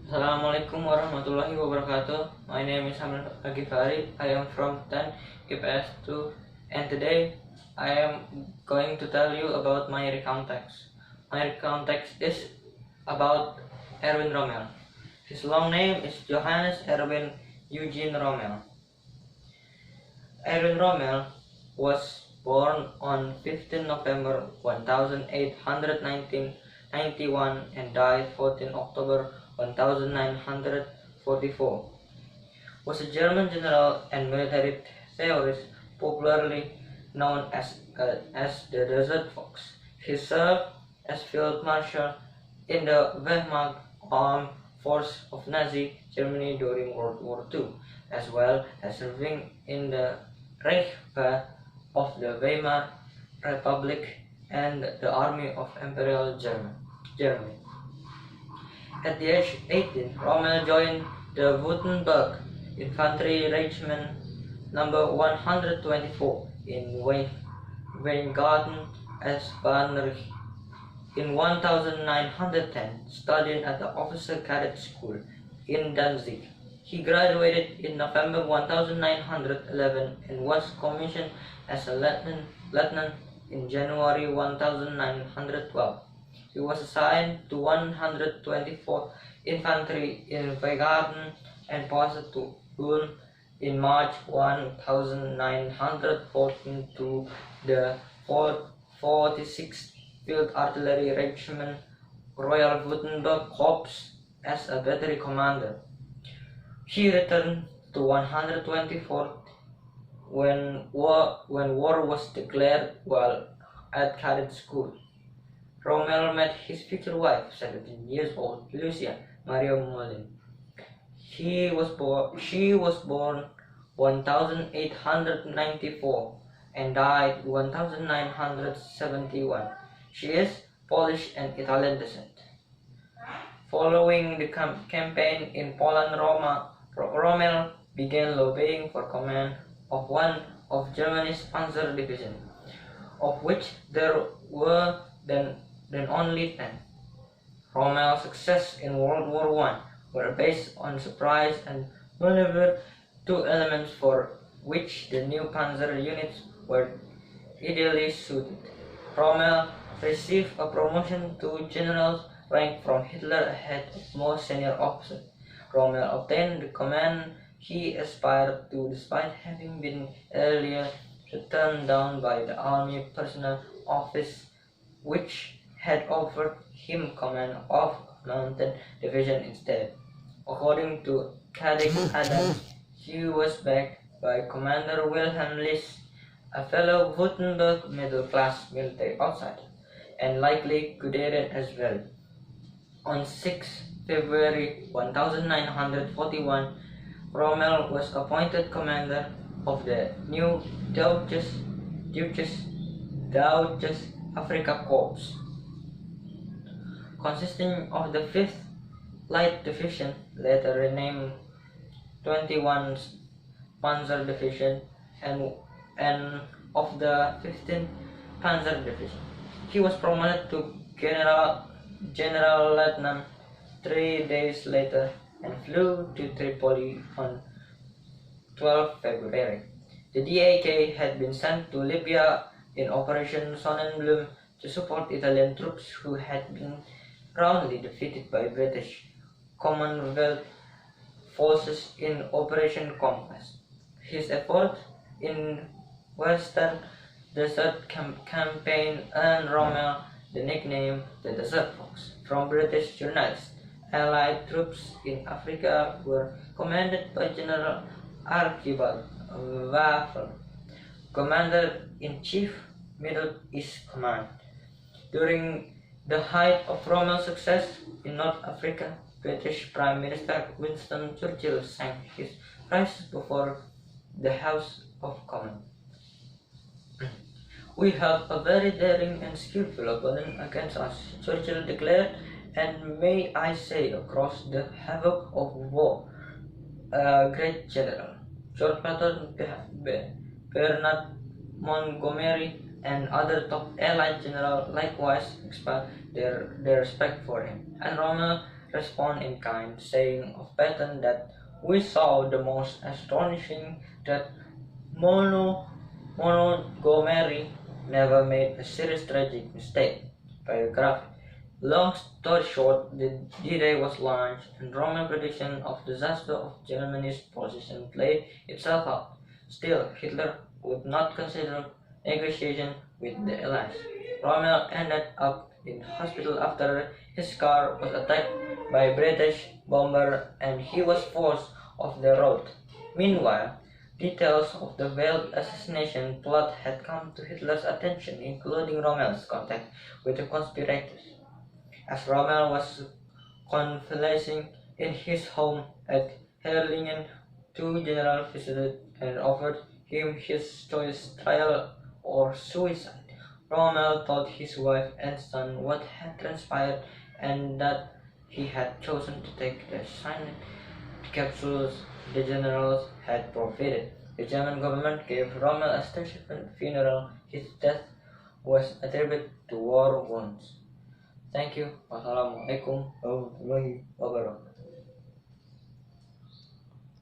Assalamualaikum warahmatullahi wabarakatuh. My name is Al-Ghivary. I am from 10 IPS 2, and today I am going to tell you about my recount text. My recount text is about Erwin Rommel. His long name is Johannes Erwin Eugene Rommel. Erwin Rommel was born on 15 November 1891 and died 14 October 1944. Was a German general and military theorist popularly known as the Desert Fox. He served as field marshal in the Wehrmacht armed force of Nazi Germany during World War II, as well as serving in the Reichswehr of the Weimar Republic and the army of Imperial Germany. At the age 18, Rommel joined the Württemberg Infantry Regiment number 124 in Weingarten as Bahnreich. In 1910, studying at the Officer Cadet School in Danzig. He graduated in November 1911 and was commissioned as a lieutenant in January 1912. He was assigned to 124th Infantry in Weingarten and posted to Ulm in March 1914 to the 46th Field Artillery Regiment Royal Württemberg Corps as a battery commander. He returned to 124th when war was declared while at cadet school. Rommel met his future wife, 17 years old, Lucia Maria Molin. She was born 1894 and died 1971. She is Polish and Italian descent. Following the campaign in Poland, Rommel began lobbying for command of one of Germany's panzer division, of which there were then only 10. Rommel's success in World War I were based on surprise and maneuver, two elements for which the new panzer units were ideally suited. Rommel received a promotion to general's rank from Hitler ahead of most senior officers. Rommel obtained the command he aspired to despite having been earlier turned down by the Army Personnel Office, which had offered him command of a mounted division instead. According to Cadet Adams, he was backed by Commander Wilhelm List, a fellow Württemberg middle-class military outsider, and likely Guderian as well. On 6 February 1941, Rommel was appointed commander of the new Duitches Afrika Corps, consisting of the 5th Light Division, later renamed 21st Panzer Division, and of the 15th Panzer Division. He was promoted to General Lieutenant 3 days later and flew to Tripoli on 12 February. The DAK had been sent to Libya in Operation Sonnenblume to support Italian troops who had been roundly defeated by British Commonwealth forces in Operation Conquest. His effort in Western Desert Campaign earned Rommel the nickname the Desert Fox from British journalists. Allied troops in Africa were commanded by General Archibald Wavell, Commander-in-Chief, Middle East Command. During the height of Rommel's success in North Africa, British Prime Minister Winston Churchill sang his praises before the House of Commons. "We have a very daring and skillful opponent against us," Churchill declared, "and may I say across the havoc of war, a great general." George Patton, Bernard Montgomery, and other top Allied generals likewise expressed their respect for him, and Rommel responded in kind, saying of Patton that we saw the most astonishing that Montgomery never made a serious tragic mistake. Biography. Long story short, the D-Day was launched, and Roman prediction of disaster of Germany's position played itself out. Still, Hitler would not consider negotiation with the Allies. Rommel ended up in hospital after his car was attacked by a British bomber and he was forced off the road. Meanwhile, details of the veiled assassination plot had come to Hitler's attention, including Rommel's contact with the conspirators. As Rommel was convalescing in his home at Herrlingen, two generals visited and offered him his choice: trial or suicide. Rommel told his wife and son what had transpired and that he had chosen to take the cyanide capsules the generals had provided. The German government gave Rommel a state funeral. His death was attributed to war wounds. Thank you. Wassalamualaikum warahmatullahi wabarakatuh.